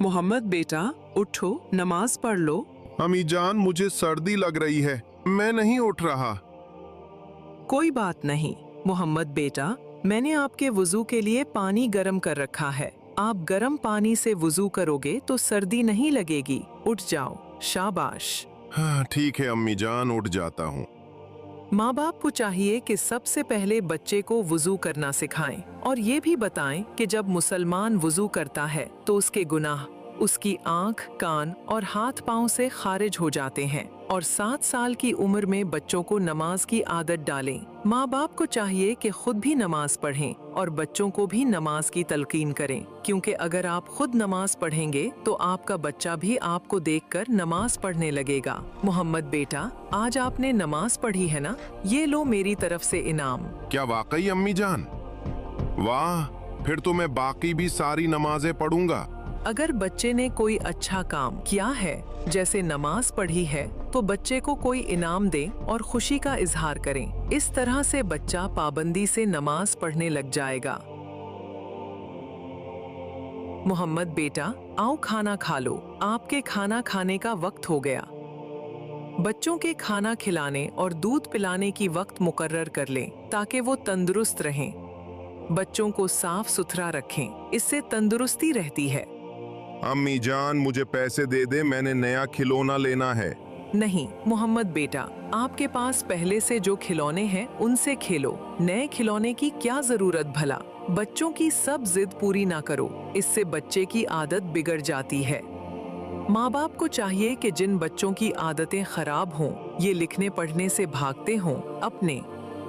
मोहम्मद बेटा, उठो, नमाज पढ़ लो। अम्मी जान, मुझे सर्दी लग रही है, मैं नहीं उठ रहा। कोई बात नहीं मोहम्मद बेटा, मैंने आपके वुजू के लिए पानी गर्म कर रखा है। आप गर्म पानी से वुजू करोगे तो सर्दी नहीं लगेगी। उठ जाओ, शाबाश। हाँ ठीक है अम्मी जान, उठ जाता हूँ। माँ बाप को चाहिए कि सबसे पहले बच्चे को वुजू करना सिखाएं और ये भी बताएं कि जब मुसलमान वुजू करता है तो उसके गुनाह उसकी आंख, कान और हाथ पांव से खारिज हो जाते हैं। और 7 साल की उम्र में बच्चों को नमाज की आदत डालें। माँ बाप को चाहिए कि खुद भी नमाज पढ़ें और बच्चों को भी नमाज की तलकीन करें, क्योंकि अगर आप खुद नमाज पढ़ेंगे तो आपका बच्चा भी आपको देखकर नमाज पढ़ने लगेगा। मोहम्मद बेटा, आज आपने नमाज पढ़ी है ना, ये लो मेरी तरफ से इनाम। क्या वाकई अम्मी जान? वाह, फिर तो मैं बाकी भी सारी नमाजें पढ़ूंगा। अगर बच्चे ने कोई अच्छा काम किया है, जैसे नमाज पढ़ी है, तो बच्चे को कोई इनाम दें और खुशी का इजहार करें। इस तरह से बच्चा पाबंदी से नमाज पढ़ने लग जाएगा। मोहम्मद बेटा, आओ खाना खा लो, आपके खाना खाने का वक्त हो गया। बच्चों के खाना खिलाने और दूध पिलाने की वक्त मुकर्रर कर लें ताकि वो तंदुरुस्त रहें। बच्चों को साफ सुथरा रखें, इससे तंदुरुस्ती रहती है। अम्मी जान, मुझे पैसे दे दे, मैंने नया खिलौना लेना है। नहीं मोहम्मद बेटा, आपके पास पहले से जो खिलौने हैं उनसे खेलो, नए खिलौने की क्या जरूरत भला। बच्चों की सब जिद पूरी ना करो, इससे बच्चे की आदत बिगड़ जाती है। माँ बाप को चाहिए कि जिन बच्चों की आदतें खराब हों, ये लिखने पढ़ने से भागते हों, अपने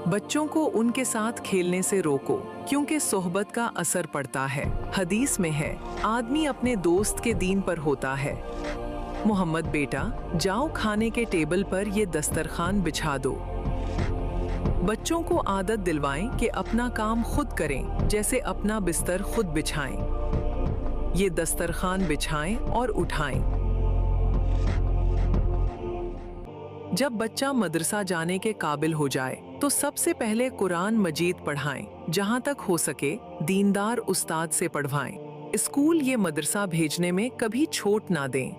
बच्चों को उनके साथ खेलने से रोको, क्योंकि सोहबत का असर पड़ता है। हदीस में है, आदमी अपने दोस्त के दीन पर होता है। मोहम्मद बेटा, जाओ खाने के टेबल पर ये दस्तरखान बिछा दो। बच्चों को आदत दिलवाएं कि अपना काम खुद करें, जैसे अपना बिस्तर खुद बिछाएं। ये दस्तरखान बिछाएं और उठाएं। जब बच्चा मदरसा जाने के काबिल हो जाए तो सबसे पहले कुरान मजीद पढ़ाएं। जहां तक हो सके दीनदार उस्ताद से पढ़वाएं। स्कूल ये मदरसा भेजने में कभी छूट ना दें।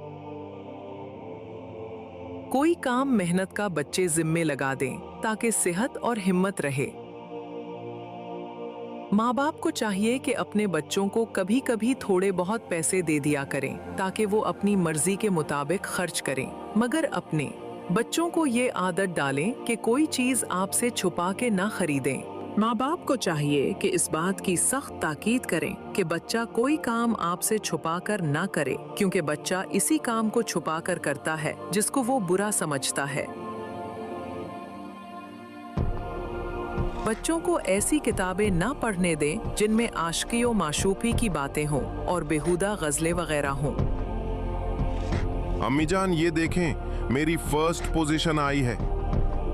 कोई काम मेहनत का बच्चे जिम्मे लगा दें ताकि सेहत और हिम्मत रहे। माँ बाप को चाहिए कि अपने बच्चों को कभी कभी थोड़े बहुत पैसे दे दिया करें ताकि वो अपनी मर्जी के मुताबिक खर्च करें, मगर अपने बच्चों को ये आदत डालें कि कोई चीज आपसे छुपा के ना खरीदें। माँ बाप को चाहिए कि इस बात की सख्त ताकीद करें कि बच्चा कोई काम आपसे छुपा कर ना करे, क्योंकि बच्चा इसी काम को छुपा कर करता है जिसको वो बुरा समझता है। बच्चों को ऐसी किताबें ना पढ़ने दें जिनमें आशिकी और माशूकी की बातें हों और बेहुदा गज़लें वगैरह हों। अम्मी जान, ये देखें, मेरी फर्स्ट पोजीशन आई है।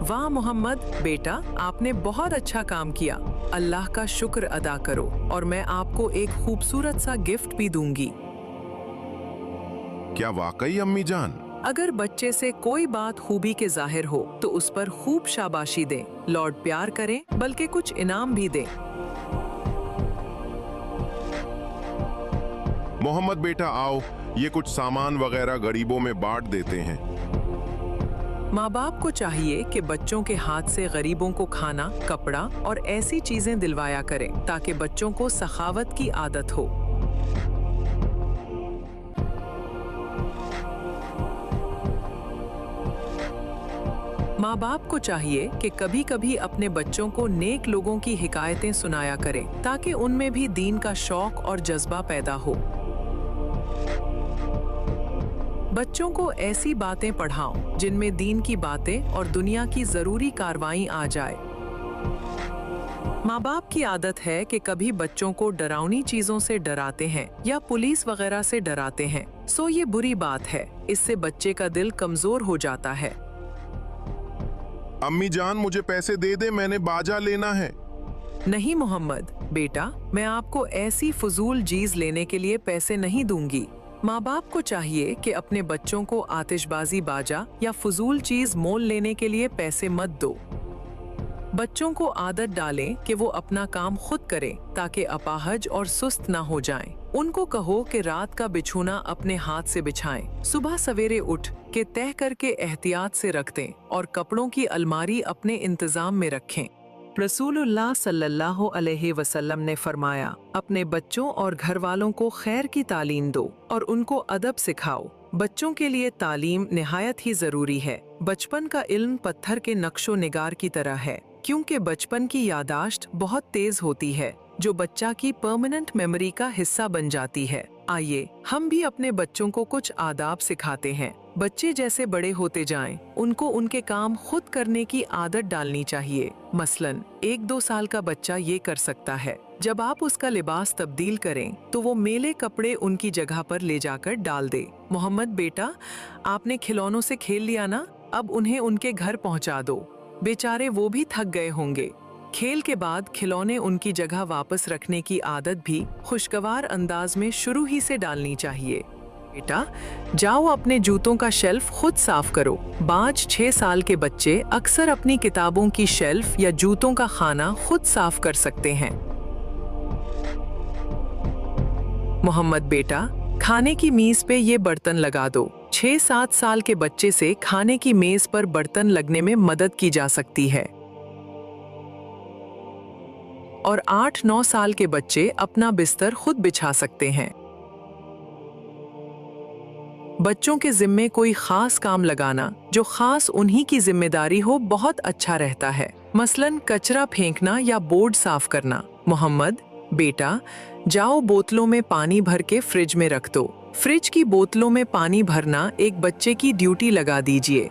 वाह मोहम्मद बेटा, आपने बहुत अच्छा काम किया। अल्लाह का शुक्र अदा करो और मैं आपको एक खूबसूरत सा गिफ्ट भी दूंगी। क्या वाकई अम्मी जान? अगर बच्चे से कोई बात खूबी के जाहिर हो तो उस पर खूब शाबाशी दें, लौट प्यार करें, बल्कि कुछ इनाम भी दें। मोहम्मद बेटा आओ, ये कुछ सामान वगैरह गरीबों में बांट देते हैं। माँ बाप को चाहिए कि बच्चों के हाथ से गरीबों को खाना, कपड़ा और ऐसी चीजें दिलवाया करें ताकि बच्चों को सखावत की आदत हो। माँ बाप को चाहिए कि कभी कभी अपने बच्चों को नेक लोगों की हिकायतें सुनाया करें ताकि उनमें भी दीन का शौक और जज्बा पैदा हो। बच्चों को ऐसी बातें पढ़ाओ जिनमें दीन की बातें और दुनिया की जरूरी कार्रवाई आ जाए। माँ बाप की आदत है कि कभी बच्चों को डरावनी चीजों से डराते हैं या पुलिस वगैरह से डराते हैं, सो ये बुरी बात है, इससे बच्चे का दिल कमजोर हो जाता है। अम्मी जान, मुझे पैसे दे दे, मैंने बाजा लेना है। नहीं मोहम्मद बेटा, मैं आपको ऐसी फजूल चीज लेने के लिए पैसे नहीं दूंगी। माँ बाप को चाहिए कि अपने बच्चों को आतिशबाजी, बाजा या फजूल चीज मोल लेने के लिए पैसे मत दो। बच्चों को आदत डालें कि वो अपना काम खुद करें ताकि अपाहज और सुस्त ना हो जाएं। उनको कहो कि रात का बिछोना अपने हाथ से बिछाएं। सुबह सवेरे उठ के तह करके एहतियात से रख दें और कपड़ों की अलमारी अपने इंतजाम में रखें। रसूलुल्लाह सल्लल्लाहु अलैहि वसल्लम ने फरमाया, अपने बच्चों और घर वालों को खैर की तालीम दो और उनको अदब सिखाओ। बच्चों के लिए तालीम निहायत ही जरूरी है। बचपन का इल्म पत्थर के नक्शो निगार की तरह है, क्योंकि बचपन की यादाश्त बहुत तेज होती है जो बच्चा की परमानेंट मेमोरी का हिस्सा बन जाती है। आइए हम भी अपने बच्चों को कुछ आदाब सिखाते हैं। बच्चे जैसे बड़े होते जाएं, उनको उनके काम खुद करने की आदत डालनी चाहिए। मसलन 1-2 साल का बच्चा ये कर सकता है, जब आप उसका लिबास तब्दील करें तो वो मेले कपड़े उनकी जगह पर ले जाकर डाल दे। मोहम्मद बेटा, आपने खिलौनों से खेल लिया ना, अब उन्हें उनके घर पहुंचा दो। बेचारे वो भी थक गए होंगे। खेल के बाद खिलौने उनकी जगह वापस रखने की आदत भी खुशगवार अंदाज में शुरू ही से डालनी चाहिए। बेटा, जाओ अपने जूतों का शेल्फ खुद साफ करो। 5-6 साल के बच्चे अक्सर अपनी किताबों की शेल्फ या जूतों का खाना खुद साफ कर सकते हैं। मोहम्मद बेटा, खाने की मेज पे ये बर्तन लगा दो। 6-7 साल के बच्चे से खाने की मेज पर बर्तन लगने में मदद की जा सकती है और 8-9 साल के बच्चे अपना बिस्तर खुद बिछा सकते हैं। बच्चों के जिम्मे कोई खास काम लगाना जो खास उन्हीं की जिम्मेदारी हो बहुत अच्छा रहता है। मसलन कचरा फेंकना या बोर्ड साफ करना। मोहम्मद बेटा, जाओ बोतलों में पानी भर के फ्रिज में रख दो। फ्रिज की बोतलों में पानी भरना एक बच्चे की ड्यूटी लगा दीजिए।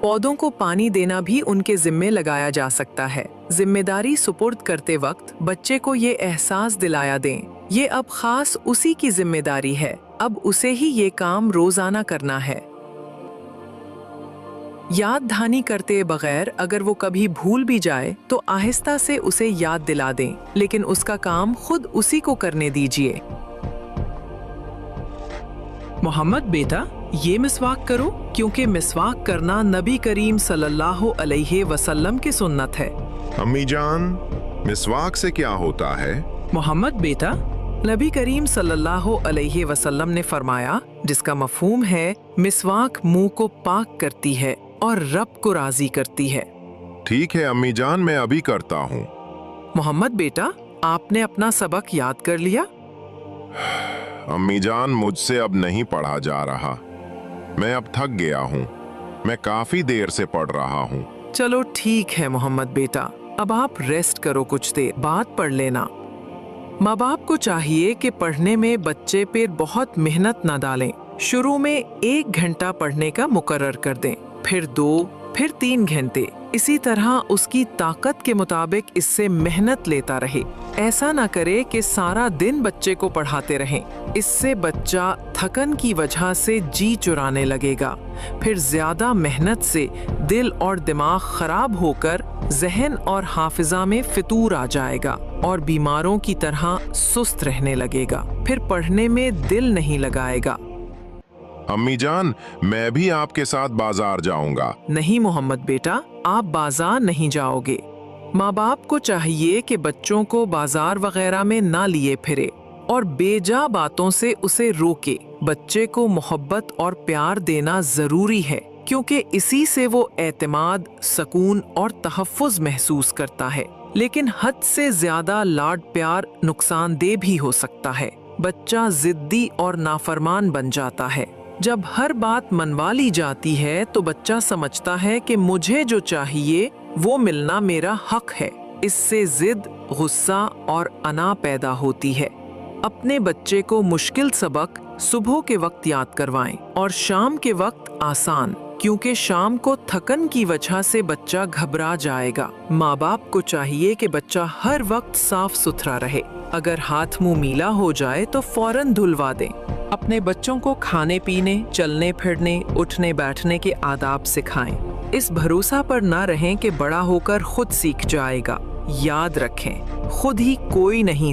पौधों को पानी देना भी उनके जिम्मे लगाया जा सकता है। जिम्मेदारी सुपुर्द करते वक्त बच्चे को ये एहसास दिलाया दें, ये अब खास उसी की जिम्मेदारी है, अब उसे ही ये काम रोजाना करना है। याद दहानी करते बगैर अगर वो कभी भूल भी जाए तो आहिस्ता से उसे याद दिला दें, लेकिन उसका काम खुद उसी को करने दीजिए। मोहम्मद बेटा, ये मिसवाक करो, क्योंकि मिसवाक करना नबी करीम सल्लल्लाहु अलैहि वसल्लम की सुन्नत है। अम्मी जान, मिसवाक से क्या होता है? मोहम्मद बेटा, नबी करीम सल्लल्लाहु अलैहि वसल्लम ने फरमाया, जिसका मफहूम है मिसवाक मुंह को पाक करती है और रब को राजी करती है। ठीक है अम्मी जान, मैं अभी करता हूँ। मोहम्मद बेटा, आपने अपना सबक याद कर लिया? अम्मी जान, मुझसे अब नहीं पढ़ा जा रहा, मैं अब थक गया हूँ, मैं काफी देर से पढ़ रहा हूँ। चलो ठीक है मोहम्मद बेटा, अब आप रेस्ट करो, कुछ देर बाद पढ़ लेना। माँ बाप को चाहिए कि पढ़ने में बच्चे पे बहुत मेहनत ना डालें। शुरू में 1 घंटा पढ़ने का मुकर्रर कर दें, फिर 2, फिर 3 घंटे। इसी तरह उसकी ताकत के मुताबिक इससे मेहनत लेता रहे। ऐसा ना करे कि सारा दिन बच्चे को पढ़ाते रहें, इससे बच्चा थकन की वजह से जी चुराने लगेगा। फिर ज्यादा मेहनत से दिल और दिमाग खराब होकर जहन और हाफिजा में फितूर आ जाएगा और बीमारों की तरह सुस्त रहने लगेगा। फिर पढ़ने में दिल नहीं लगाएगा। अम्मी जान, मैं भी आपके साथ बाजार जाऊंगा। नहीं मोहम्मद बेटा, आप बाजार नहीं जाओगे। माँ बाप को चाहिए कि बच्चों को बाजार वगैरह में ना लिए फिरे और बेजा बातों से उसे रोके। बच्चे को मोहब्बत और प्यार देना जरूरी है, क्योंकि इसी से वो एतमाद, सुकून और तहफ़्फ़ुज़ महसूस करता है। लेकिन हद से ज्यादा लाड प्यार नुकसानदेह भी हो सकता है। बच्चा जिद्दी और नाफरमान बन जाता है। जब हर बात मनवा ली जाती है तो बच्चा समझता है कि मुझे जो चाहिए वो मिलना मेरा हक है। इससे जिद, गुस्सा और अना पैदा होती है। अपने बच्चे को मुश्किल सबक सुबह के वक्त याद करवाएं और शाम के वक्त आसान, क्योंकि शाम को थकन की वजह से बच्चा घबरा जाएगा। माँ बाप को चाहिए कि बच्चा हर वक्त साफ सुथरा रहे। अगर हाथ मुंह गीला हो जाए तो फौरन धुलवा दें। अपने बच्चों को खाने पीने, चलने फिरने, उठने बैठने के आदाब सिखाएं। इस भरोसा पर ना रहें कि बड़ा होकर खुद सीख जाएगा। याद रखें, खुद ही कोई नहीं